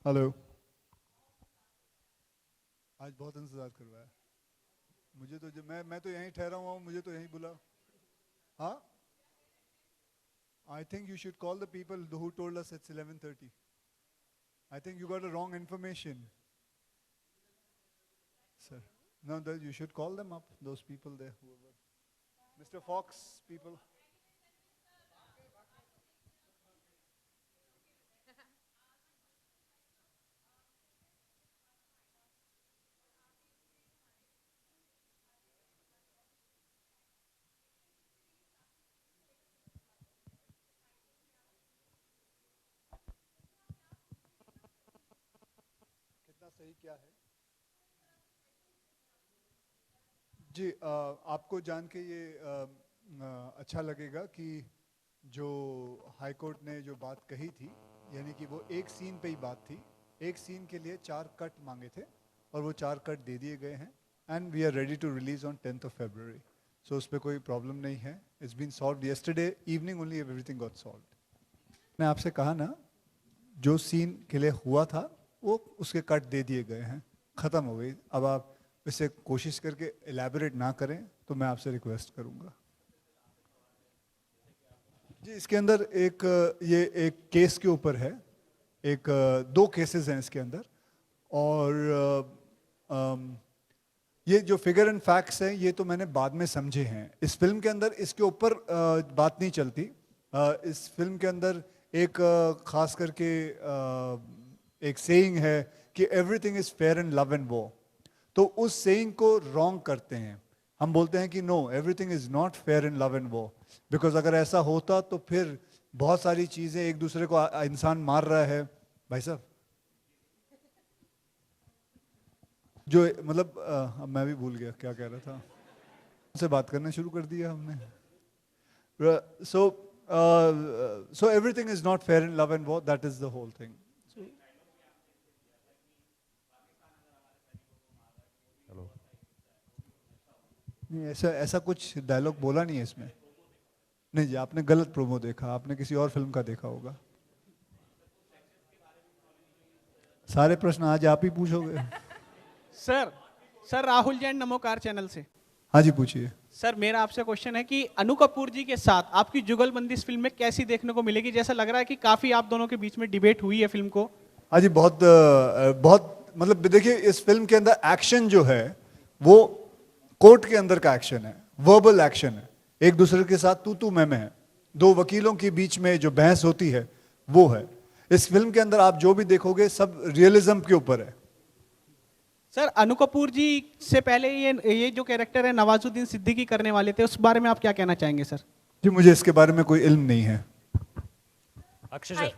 Hello. आज बहुत इंतजार करवाया मुझे तो, जो मैं तो यहीं ठहरा हुआ हूँ, मुझे तो यहीं बुला। हाँ, I think you should call the people who told us it's 11:30. I think you got a wrong information sir. No, you should call them up, those people there, whoever. Mr. Fox, people. कितना सही क्या है जी? आपको जान के ये अच्छा लगेगा कि जो हाई कोर्ट ने जो बात कही थी, यानी कि वो एक सीन पे ही बात थी, एक सीन के लिए 4 कट मांगे थे और वो 4 कट दे दिए गए हैं. And we are ready to release on 10th of February. So उस पर कोई प्रॉब्लम नहीं है. It's been solved yesterday evening only, everything got solved. मैंने आपसे कहा ना, जो सीन के लिए हुआ था वो उसके कट दे दिए गए हैं, ख़त्म हो गई. अब आप इसे कोशिश करके एलैबोरेट ना करें तो मैं आपसे रिक्वेस्ट करूंगा जी. इसके अंदर ये एक केस के ऊपर है, दो केसेस हैं इसके अंदर. और ये जो फिगर एंड फैक्ट्स हैं ये तो मैंने बाद में समझे हैं. इस फिल्म के अंदर इसके ऊपर बात नहीं चलती. इस फिल्म के अंदर एक खास करके एक सेइंग है कि everything is fair in love and war. तो उस सेइंग को रॉन्ग करते हैं. हम बोलते हैं कि no, everything is not fair in love and war. Because अगर ऐसा होता तो फिर बहुत सारी चीजें, एक दूसरे को इंसान मार रहा है भाई साहब, जो मतलब अब मैं भी भूल गया क्या कह रहा था. से बात करना शुरू कर दिया हमने. So everything is not fair in love and war. That is the whole thing. नहीं, ऐसा कुछ डायलॉग बोला नहीं है इसमें. नहीं जी, आपने गलत प्रोमो देखा, आपने किसी और फिल्म का देखा होगा. सारे प्रश्न आज आप ही पूछोगे. सर राहुल जैन नमोकार चैनल से. हाँ जी, पूछिए. सर मेरा आपसे क्वेश्चन है कि अनु कपूर जी के साथ आपकी जुगलबंदी इस फिल्म में कैसी देखने को मिलेगी? जैसा लग रहा है कि काफी आप दोनों के बीच में डिबेट हुई है फिल्म को. हाँ जी, बहुत मतलब देखिए, इस फिल्म के अंदर एक्शन जो है वो कोर्ट के अंदर का एक्शन है, वर्बल एक्शन है. एक दूसरे के साथ तू मैं है. दो वकीलों के बीच में जो बहस होती है वो है. इस फिल्म के अंदर आप जो भी देखोगे सब रियलिज्म के ऊपर है. सर अनु कपूर जी से पहले ये जो कैरेक्टर है नवाजुद्दीन सिद्दीकी करने वाले थे, उस बारे में आप क्या कहना चाहेंगे सर? जी, मुझे इसके बारे में कोई इल्म नहीं है. अक्षय सर.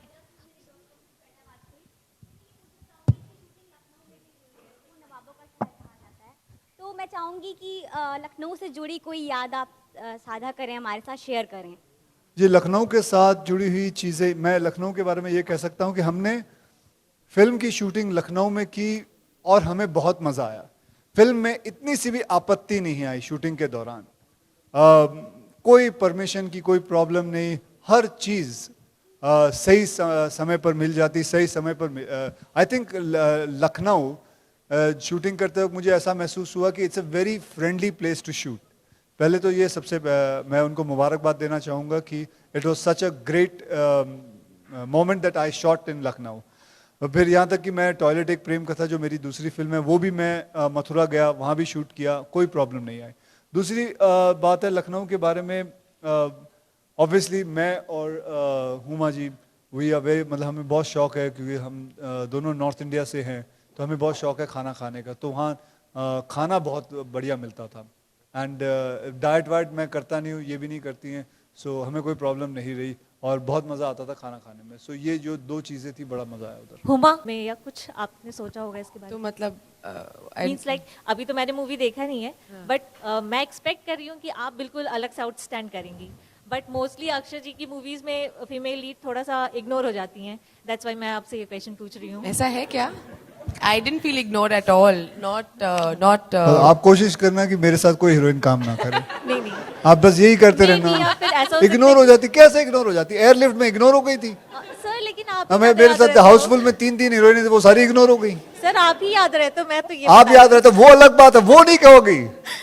तो मैं चाहूंगी कि लखनऊ से जुड़ी कोई याद आप साझा करें, हमारे साथ शेयर करें. जी, लखनऊ के साथ जुड़ी हुई चीज़ें, मैं लखनऊ के बारे में ये कह सकता हूँ कि हमने फिल्म की शूटिंग लखनऊ में की और हमें बहुत मज़ा आया. फिल्म में इतनी सी भी आपत्ति नहीं आई शूटिंग के दौरान. कोई परमिशन की कोई प्रॉब्लम नहीं. हर चीज़ सही समय पर मिल जाती, सही समय पर. आई थिंक लखनऊ शूटिंग करते वक्त मुझे ऐसा महसूस हुआ कि it's a very friendly place to shoot. पहले तो ये सबसे मैं उनको मुबारकबाद देना चाहूँगा कि it was such a great moment that I shot in Lucknow. फिर यहाँ तक कि मैं टॉयलेट एक प्रेम कथा, जो मेरी दूसरी फिल्म है, वो भी मैं मथुरा गया, वहाँ भी शूट किया, कोई प्रॉब्लम नहीं आई. दूसरी बात है लखनऊ के बारे में, ऑब्वियसली मैं और Huma ji, we are very, मतलब हमें बहुत शौक है क्योंकि हम दोनों नॉर्थ इंडिया से हैं, तो हमें बहुत शौक है खाना खाने का. तो वहाँ खाना बहुत बढ़िया मिलता था. एंड डाइट वाइट मैं करता नहीं हूँ, ये भी नहीं करती हैं, सो हमें कोई प्रॉब्लम नहीं रही और बहुत मज़ा आता था खाना खाने में. सो ये जो दो चीज़ें थी, बड़ा मज़ा आया उधर. हुमा में या कुछ आपने सोचा होगा इसके बारे तो में? मतलब मीन्स लाइक अभी तो मैंने मूवी देखा नहीं है, बट मैं एक्सपेक्ट कर रही हूँ कि आप बिल्कुल अलग से आउटस्टैंड करेंगी. बट मोस्टली अक्षय जी की मूवीज में फीमेल लीड थोड़ा सा इग्नोर हो जाती हैं. दैट्स व्हाई मैं आपसे ये क्वेश्चन पूछ रही हूँ. ऐसा है क्या? I didn't feel ignored at all. Not. आप कोशिश करना कि मेरे साथ कोई हीरोइन काम ना करे. नहीं नहीं आप बस यही करते नहीं, या रहना. फिर ऐसा हो सकता इग्नोर है हो जाती, कैसे इग्नोर हो जाती? एयरलिफ्ट में इग्नोर हो गई थी. सर, लेकिन आप ही हमें याद मेरे रहते साथ हो। हाउसफुल में 3 हीरोइन थी, वो सारी इग्नोर हो गई। सर आप ही याद रहे तो मैं तो ये आप बता याद रहते वो अलग बात है, वो नहीं कहोगी,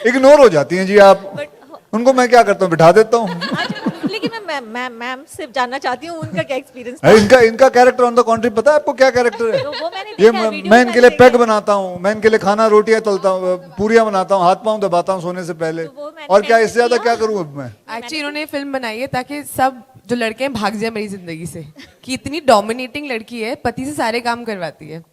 इग्नोर हो जाती हैं जी आप। But- उनको मैं क्या करता हूँ, बिठा देता हूँ। अच्छा, लेकिन मैं मैम से जानना चाहती हूँ उनका क्या एक्सपीरियंस है, इनका कैरेक्टर ऑन द कॉन्ट्री पता है आपको क्या कैरेक्टर है? तो वो मैंने ये देखा है, वीडियो मैं में इनके लिए मैंने पैग देखा है। बनाता हूँ, मैं इनके लिए खाना रोटियां तलता हूँ, पूरियां बनाता हूँ, हाथ पांव दबाता हूँ सोने से पहले। तो वो मैंने और क्या कैसे इससे ज्यादा किया? क्या करूँ अब मैं? एक्चुअली इन्होंने ये फिल्म बनाई है ताकि सब जो लड़के हैं भाग जाए मेरी जिंदगी से, कि इतनी डोमिनेटिंग लड़की है, पति से सारे काम करवाती है।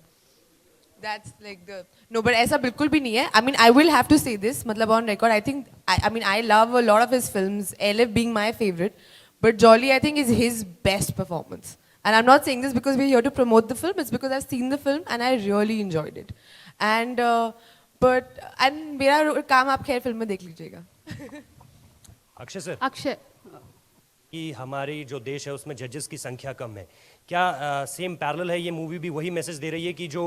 That's like the no, but ऐसा बिल्कुल भी नहीं है. I mean, I will have to say this, मतलब on record. I think I mean I love a lot of his films. Elif being my favorite, but Jolly I think is his best performance. And I'm not saying this because we're here to promote the film. It's because I've seen the film and I really enjoyed it. And and मेरा काम आप खैर film में देख लीजिएगा. Akshay sir, Akshay कि हमारी जो देश है उसमें जजेस की संख्या कम है, क्या सेम पैरेलल है? ये मूवी भी वही मैसेज दे रही है कि जो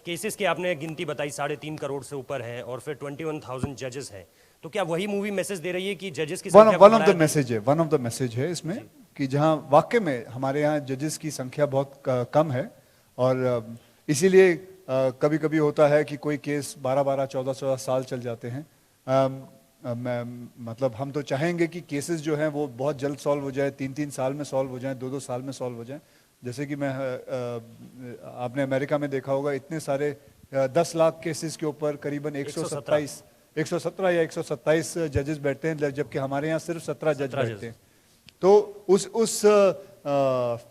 केसेस की आपने गिनती बताई 3.5 करोड़ से ऊपर है और फिर 21,000 जजेस हैं, तो क्या वही मूवी मैसेज दे रही है कि जजेस की संख्या को वन ऑफ द बढ़ाया मैसेज है, वन ऑफ द मैसेज है इसमें कि जहाँ वाकई में हमारे यहाँ जजेस की संख्या बहुत कम है और इसीलिए कभी कभी होता है कि कोई केस 12-12, 14-14 साल चल जाते हैं। मतलब हम तो चाहेंगे कि केसेस जो हैं वो बहुत जल्द सॉल्व हो जाए, 3-3 साल में सॉल्व हो जाए, 2-2 साल में सॉल्व हो जाए। जैसे कि मैं आपने अमेरिका में देखा होगा, इतने सारे 10 लाख केसेस के ऊपर करीबन 117 या 127 जजेस बैठते हैं, जबकि हमारे यहाँ सिर्फ 17 जज बैठते हैं। तो उस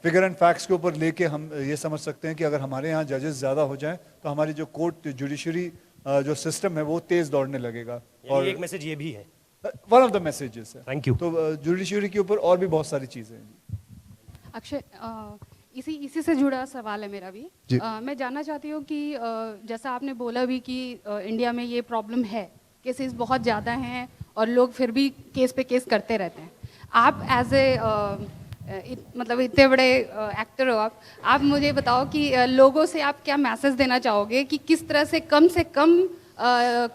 फिगर एंड फैक्ट्स के ऊपर लेके हम ये समझ सकते हैं कि अगर हमारे यहाँ जजेस ज़्यादा हो जाएं तो हमारी जो कोर्ट जुडिशरी जो सिस्टम है वो तेज़ दौड़ने लगेगा। और एक मैसेज ये भी है, वन ऑफ द मैसेजेस है। Thank you. तो जुडिशरी के ऊपर और भी बहुत सारी चीज़ें हैं। अक्षय इसी से जुड़ा सवाल है मेरा भी। जी। मैं जानना चाहती हूँ कि जैसा आपने बोला भी कि इंडिया में ये प्रॉब्लम है, केसेस बहुत ज़्यादा हैं और लोग फिर भी केस पे केस करते रहते हैं। आप एज ए मतलब इतने बड़े एक्टर हो आप मुझे बताओ कि लोगों से आप क्या मैसेज देना चाहोगे कि किस तरह से कम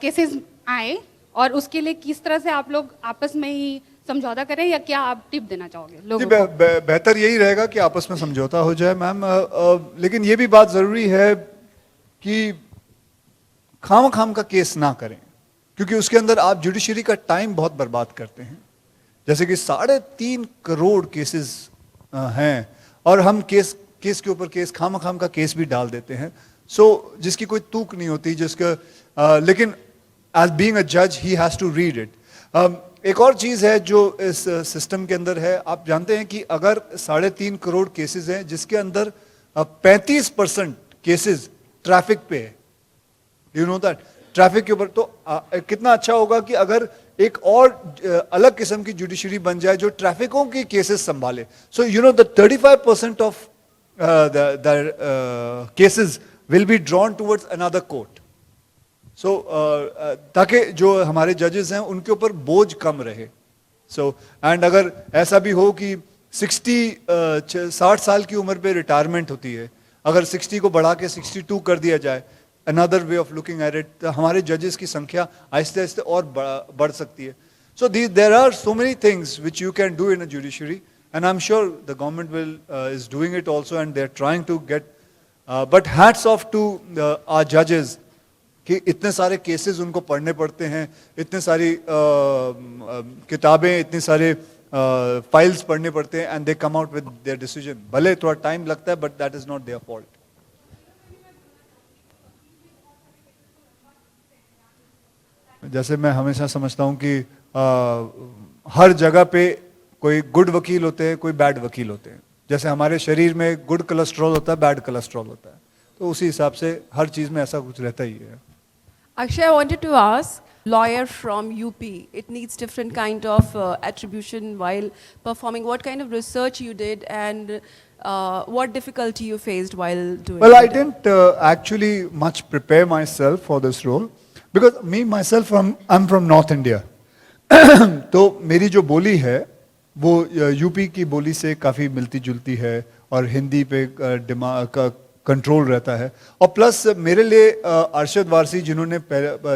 केसेस आए और उसके लिए किस तरह से आप लोग आपस में ही समझौता करें, या क्या आप टिप देना चाहोगे लोगों को? बेहतर यही रहेगा कि आपस में समझौता हो जाए मैम, लेकिन ये भी बात ज़रूरी है कि खाम का केस ना करें, क्योंकि उसके अंदर आप जुडिशरी का टाइम बहुत बर्बाद करते हैं। जैसे कि 3.5 करोड़ केसेस हैं और हम केस के ऊपर केस खाम का केस भी डाल देते हैं, जिसकी कोई तूक नहीं होती, लेकिन एज बीइंग अ जज he has to read it. एक और चीज़ है जो इस सिस्टम के अंदर है, आप जानते हैं कि अगर 3.5 करोड़ केसेस हैं जिसके अंदर 35% केसेस ट्रैफिक पे है, यू नो दैट, ट्रैफिक के ऊपर, तो कितना अच्छा होगा कि अगर एक और अलग किस्म की जुडिशरी बन जाए जो ट्रैफिकों की केसेस संभाले। So you know the 35% of the cases will be drawn towards another court. So ताकि जो हमारे जजेस हैं उनके ऊपर बोझ कम रहे। एंड अगर ऐसा भी हो कि 60 साल की उम्र पे रिटायरमेंट होती है, अगर 60 को बढ़ा के 62 कर दिया जाए, another way of looking at it, तो हमारे जजेस की संख्या आहिस्ते आहिस्ते और बढ़ सकती है। So there are so many things which you can do in a judiciary, and I am sure the government is doing it also, and they are trying to get, but hats off to our जजेस कि इतने सारे cases उनको पढ़ने पड़ते हैं, इतने सारी किताबें, इतने सारे फाइल्स पढ़ने पड़ते हैं, and they come out with their decision. भले थोड़ा टाइम लगता है, but that is not their fault. जैसे मैं हमेशा समझता हूं कि हर जगह पे कोई गुड वकील होते हैं, कोई बैड वकील होते हैं। जैसे हमारे शरीर में गुड कोलेस्ट्रॉल होता है, बैड कोलेस्ट्रॉल होता है, तो उसी हिसाब से हर चीज में ऐसा कुछ रहता ही है। Akshay, I wanted to ask, lawyer from UP, it needs different kind of attribution while performing. What kind of research you did and what difficulty you faced while doing Well, I it? didn't actually much prepare myself for this role because myself I'm from North India. तो मेरी जो बोली है वो UP की बोली से काफ़ी मिलती जुलती है और हिंदी पे दिमाग का कंट्रोल रहता है। और प्लस मेरे लिए अरशद वारसी, जिन्होंने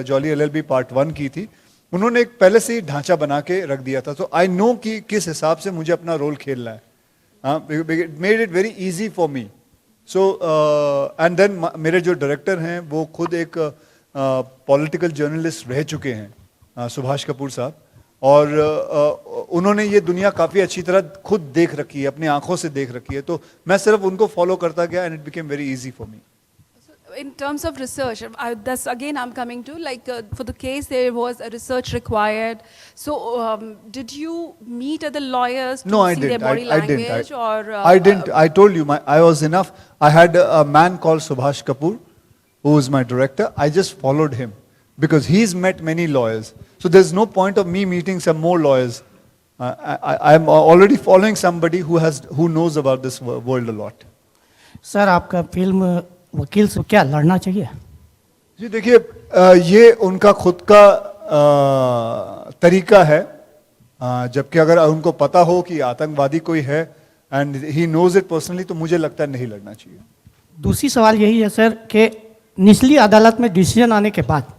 जॉली LLB पार्ट 1 की थी, उन्होंने एक पहले से ही ढांचा बना के रख दिया था, तो आई नो कि किस हिसाब से मुझे अपना रोल खेलना है। It made it very easy for me. So and then मेरे जो डायरेक्टर हैं वो खुद एक पॉलिटिकल जर्नलिस्ट रह चुके हैं, सुभाष कपूर साहब, और उन्होंने ये दुनिया काफ़ी अच्छी तरह खुद देख रखी है, अपनी आंखों से देख रखी है, तो मैं सिर्फ उनको फॉलो करता गया and it became very easy for me. In terms of research, that's again I'm coming to, like for the case there was a research required. So did you meet other lawyers to No, I see their didn't. body I language didn't. or? I didn't. I told you, I was enough. I had a man called Subhash Kapoor, who is my director. I just followed him because he's met many lawyers. So there's no point of me meeting some more lawyers. I'm already following somebody who knows about this world a lot. Sir आपका film वकील से क्या लड़ना चाहिए? जी देखिए, ये उनका खुद का तरीका है, जबकि अगर उनको पता हो कि आतंकवादी कोई है and he knows it personally, तो मुझे लगता है नहीं लड़ना चाहिए. दूसरी सवाल यही है सर कि निचली अदालत में डिसीजन आने के बाद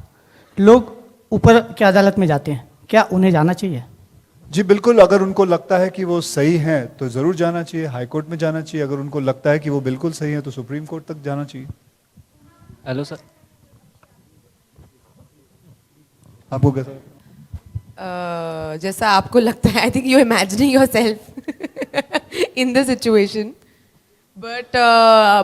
लोग ऊपर की अदालत में जाते हैं, क्या उन्हें जाना चाहिए? जी बिल्कुल, अगर उनको लगता है कि वो सही हैं तो ज़रूर जाना चाहिए, हाई कोर्ट में जाना चाहिए. अगर उनको लगता है कि वो बिल्कुल सही है तो सुप्रीम कोर्ट तक जाना चाहिए. Hello sir. आपको कैसा? जैसा आपको लगता है, I think you imagining your self in the situation, but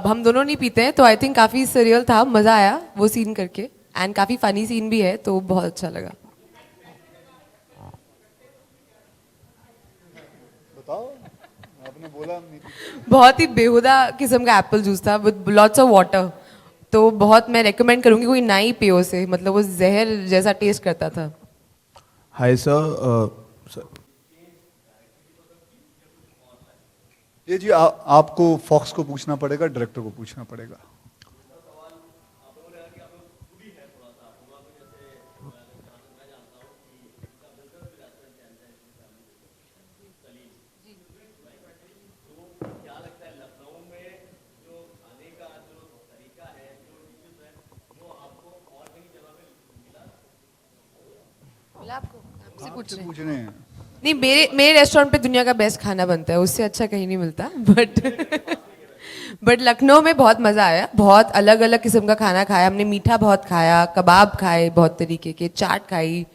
हम दोनों नहीं पीते हैं, तो आई थिंक काफ़ी सरियल था, मज़ा आया वो सीन करके, एंड काफ़ी फनी सीन भी है, तो बहुत अच्छा लगा. आपने बोला बहुत ही बेहुदा किस्म का एप्पल जूस था विद लॉट्स ऑफ वाटर, तो बहुत मैं रेकमेंड करूंगी कोई ना ही पियो से, मतलब वो जहर जैसा टेस्ट करता था. Hi sir. ये जी आपको फॉक्स को पूछना पड़ेगा, डायरेक्टर को पूछना पड़ेगा. आपसे पूछने हैं. नहीं, मेरे रेस्टोरेंट पे दुनिया का बेस्ट खाना बनता है, उससे अच्छा कहीं नहीं मिलता, बट लखनऊ में बहुत मज़ा आया. बहुत अलग अलग किस्म का खाना खाया हमने, मीठा बहुत खाया, कबाब खाए बहुत तरीके के, चाट खाई,